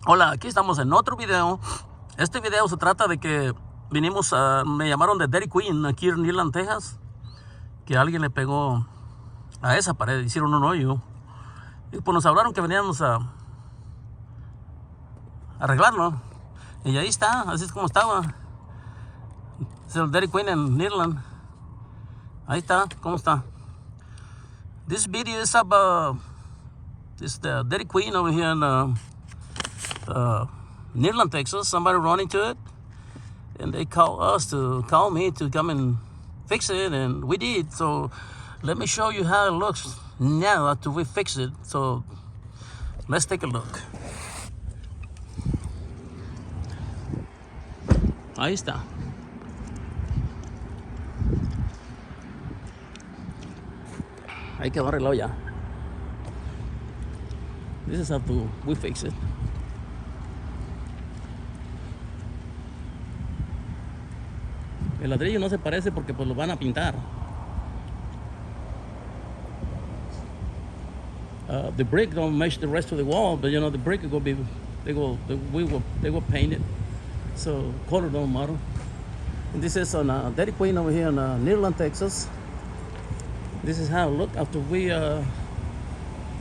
Hola, aquí estamos en otro video. Este video se trata de que vinimos me llamaron de Dairy Queen aquí en Irland, Texas, que alguien le pegó a esa pared, hicieron un hoyo. Y pues nos hablaron que veníamos a arreglarlo. Y ahí está, así es como estaba. Es el Dairy Queen en Irland. Ahí está, ¿cómo está? This video is about the Dairy Queen over here in Irland, Texas. Somebody run into it, and they call me to come and fix it, and we did. So let me show you how it looks now after we fix it. So let's take a look. Ahí está. Hay que barrerlo ya. This is how we fix it. El ladrillo no se parece porque pues lo van a pintar. The brick don't match the rest of the wall, but you know the brick will be, they will paint it. So color don't matter. And this is on Dairy Queen over here in Irland, Texas. This is how it look after we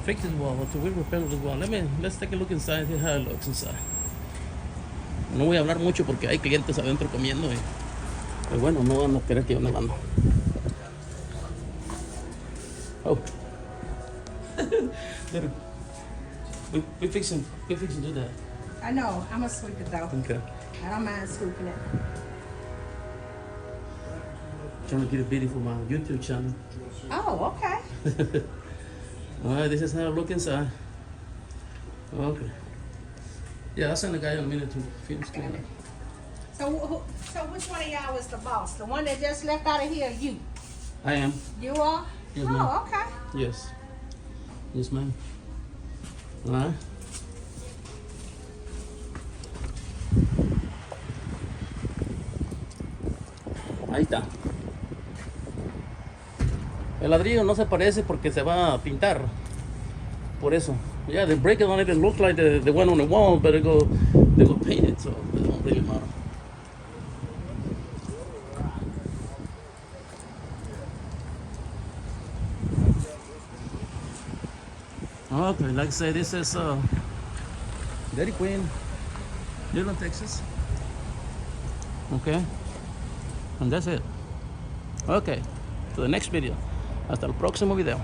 fix this wall, after we repair this wall. Let's take a look inside, see how it looks inside. No voy a hablar mucho porque hay clientes adentro comiendo y pues bueno, no van a querer que yo me mando. Oh. we fixing to do that. I know, I'm gonna sweep it though. Okay. I don't mind sweeping it. Trying to get a video for my YouTube channel. Oh, okay. Alright, this is how I look inside. Okay. Yeah, I'll send the guy in a minute to film scan it. So which one of y'all is the boss? The one that just left out of here, or you? I am. You are? Yes, ma'am. Oh, okay. Yes. Yes, ma'am. Alright. Ahí está. El ladrillo no se parece porque se va a pintar. Por eso. Yeah, the brick don't even look like the one on the wall, but they go paint it, so it don't really matter. Okay, like I said, this is Dairy Queen, Irland, Texas. Okay, and that's it. Okay, to the next video. Hasta el próximo video.